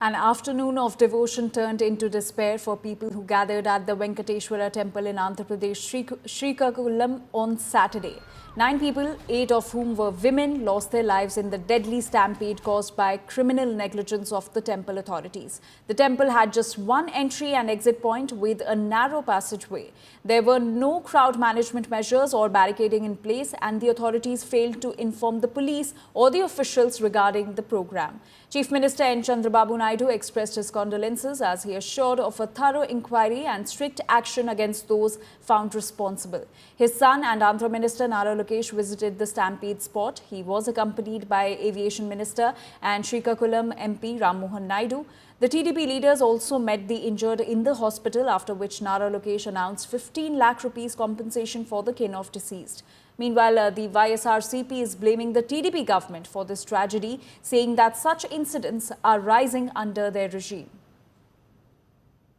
An afternoon of devotion turned into despair for people who gathered at the Venkateswara temple in Andhra Pradesh, Srikakulam on Saturday. 9 people, 8 of whom were women, lost their lives in the deadly stampede caused by criminal negligence of the temple authorities. The temple had just one entry and exit point with a narrow passageway. There were no crowd management measures or barricading in place, and the authorities failed to inform the police or the officials regarding the program. Chief Minister Chandrababu Naidu expressed his condolences as he assured of a thorough inquiry and strict action against those found responsible. His son and Andhra Minister Nara Lokesh visited the stampede spot. He was accompanied by Aviation Minister and Srikakulam MP Rammohan Naidu. The TDP leaders also met the injured in the hospital, after which Nara Lokesh announced 15 lakh rupees compensation for the kin of deceased. Meanwhile, the YSRCP is blaming the TDP government for this tragedy, saying that such incidents are rising under their regime.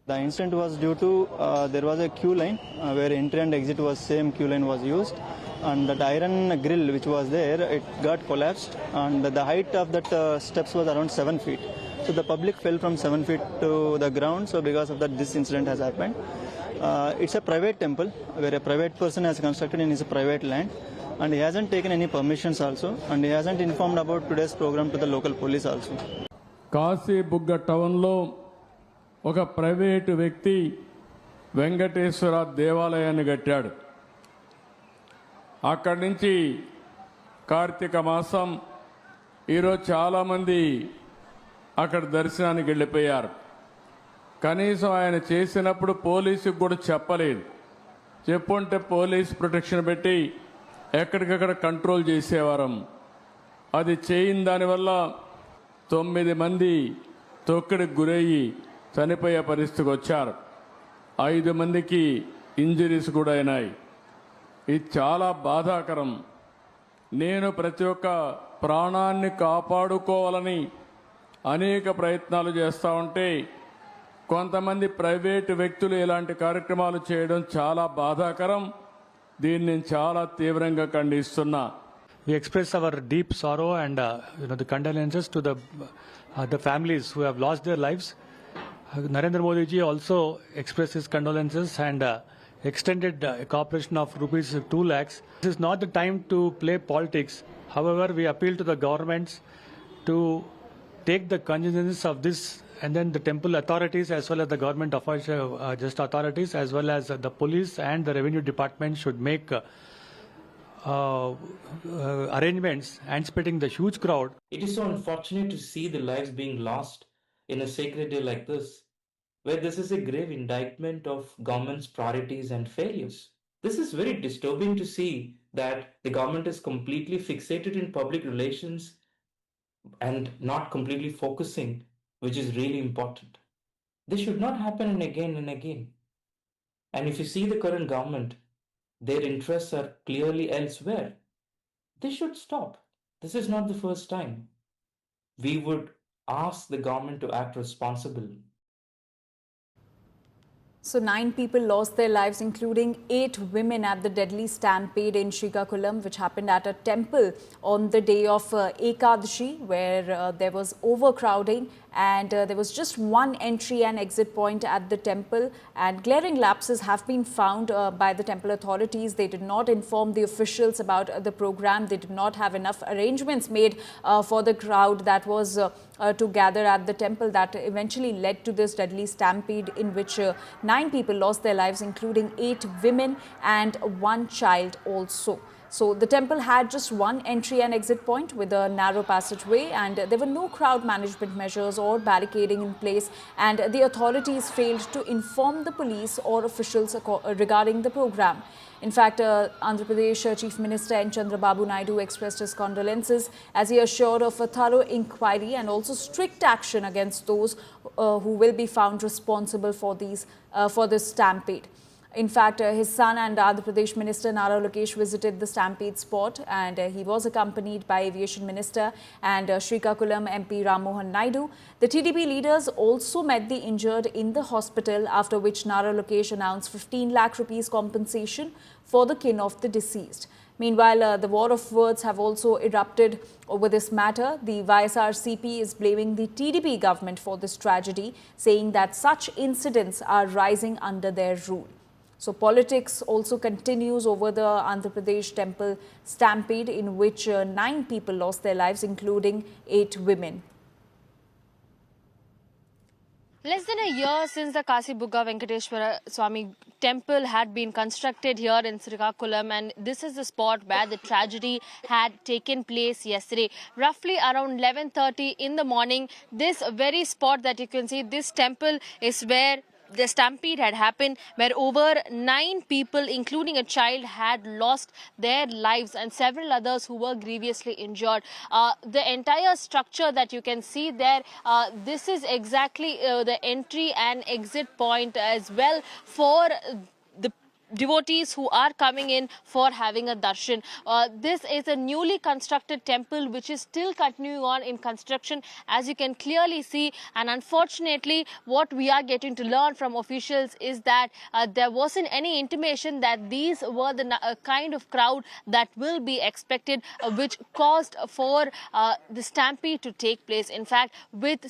The incident was due to there was a queue line where entry and exit was same queue line was used, and that iron grill which was there, it got collapsed, and the height of that steps was around 7 feet. So the public fell from 7 feet to the ground. So because of that, this incident has happened. It's a private temple where a private person has constructed in his private land, and he hasn't taken any permissions also, and he hasn't informed about today's program to the local police also. Kashibugga టౌన్లో ఒక private వ్యక్తి వెంకటేశ్వర దేవాలయాన్ని కట్టాడు. అక్కడి నుంచి కార్తీక మాసం ఈరోజు చాలామంది అక్కడ దర్శనానికి వెళ్ళిపోయారు. కనీసం ఆయన చేసినప్పుడు పోలీసుకు కూడా చెప్పలేదు. చెప్పుంటే పోలీస్ ప్రొటెక్షన్ పెట్టి ఎక్కడికక్కడ కంట్రోల్ చేసేవారం. అది చేయని దానివల్ల 9 మంది తొక్కిడికి గురయ్యి చనిపోయే పరిస్థితికి వచ్చారు. 5 మందికి ఇంజరీస్ కూడా అయినాయి. ఇది చాలా బాధాకరం. నేను ప్రతి ఒక్క ప్రాణాన్ని కాపాడుకోవాలని అనేక ప్రయత్నాలు చేస్తూ ఉంటే కొంతమంది ప్రైవేటు వ్యక్తులు ఇలాంటి కార్యక్రమాలు చేయడం చాలా బాధాకరం. దీన్ని నేను చాలా తీవ్రంగా ఖండిస్తున్నా. We express our deep sorrow and the condolences to the families who have lost their lives. Narendra Modi ji also expressed his condolences and extended cooperation of rupees 2 lakhs. This is not the time to play politics. However, we appeal to the governments to take the cognizance of this, and then the temple authorities as well as the government official, just authorities as well as the police and the revenue department should make arrangements anticipating the huge crowd. It is so unfortunate to see the lives being lost in a sacred day like this, where this is a grave indictment of government's priorities and failures. This is very disturbing to see that the government is completely fixated in public relations and not completely focusing, which is really important. This should not happen again and again. And if you see the current government, their interests are clearly elsewhere. This should stop. This is not the first time. We would ask the government to act responsibly. So 9 people lost their lives, including 8 women, at the deadly stampede in Srikakulam, which happened at a temple on the day of Ekadashi, where there was overcrowding and there was just one entry and exit point at the temple, and glaring lapses have been found by the temple authorities. They did not inform the officials about the program. They did not have enough arrangements made for the crowd that was to gather at the temple, that eventually led to this deadly stampede in which 9 people lost their lives, including 8 women and 1 child also. So the temple had just one entry and exit point with a narrow passageway, and there were no crowd management measures or barricading in place, and the authorities failed to inform the police or officials regarding the program. In fact, Andhra Pradesh Chief Minister Chandrababu Naidu expressed his condolences as he assured of a thorough inquiry and also strict action against those who will be found responsible for this stampede. In fact, his son and Andhra Pradesh Minister Nara Lokesh visited the stampede spot, and he was accompanied by Aviation Minister and Srikakulam MP Rammohan Naidu. The TDP leaders also met the injured in the hospital, after which Nara Lokesh announced 15 lakh rupees compensation for the kin of the deceased. Meanwhile, the war of words have also erupted over this matter. The YSRCP is blaming the TDP government for this tragedy, saying that such incidents are rising under their rule. So politics also continues over the Andhra Pradesh temple stampede, in which 9 people lost their lives, including 8 women. Less than a year since the Kasibugga Venkateswara Swamy temple had been constructed here in Srikakulam, and this is the spot where the tragedy had taken place yesterday. Roughly around 11:30 in the morning, this very spot that you can see, this temple is where the stampede had happened, where over 9 people, including a child, had lost their lives and several others who were grievously injured. The entire structure that you can see there, this is exactly the entry and exit point as well for the devotees who are coming in for having a darshan. This is a newly constructed temple which is still continuing on in construction, as you can clearly see, and unfortunately what we are getting to learn from officials is that there wasn't any intimation that these were the kind of crowd that will be expected, which caused for the stampede to take place. In fact, with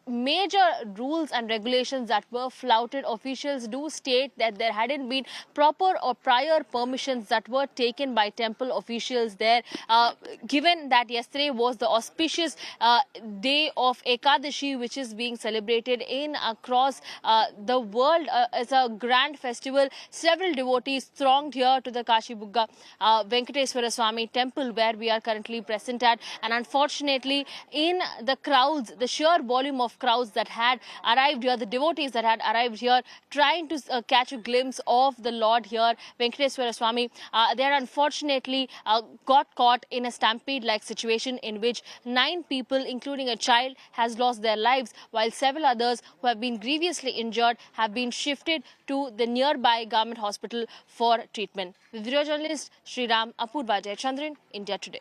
major rules and regulations that were flouted, officials do state that there hadn't been proper or prior permissions that were taken by temple officials there. Given that yesterday was the auspicious day of Ekadashi, which is being celebrated in across the world as a grand festival, several devotees thronged here to the Kasibugga Venkateswara Swamy temple, where we are currently present at. And unfortunately, in the crowds, the sheer volume of crowds that had arrived here, the devotees that had arrived here trying to catch a glimpse of the Lord here, Venkateswara Swamy, they had unfortunately got caught in a stampede-like situation in which 9 people, including a child, has lost their lives, while several others who have been grievously injured have been shifted to the nearby government hospital for treatment. Video journalist Sriram Apurva Jayachandran, India Today.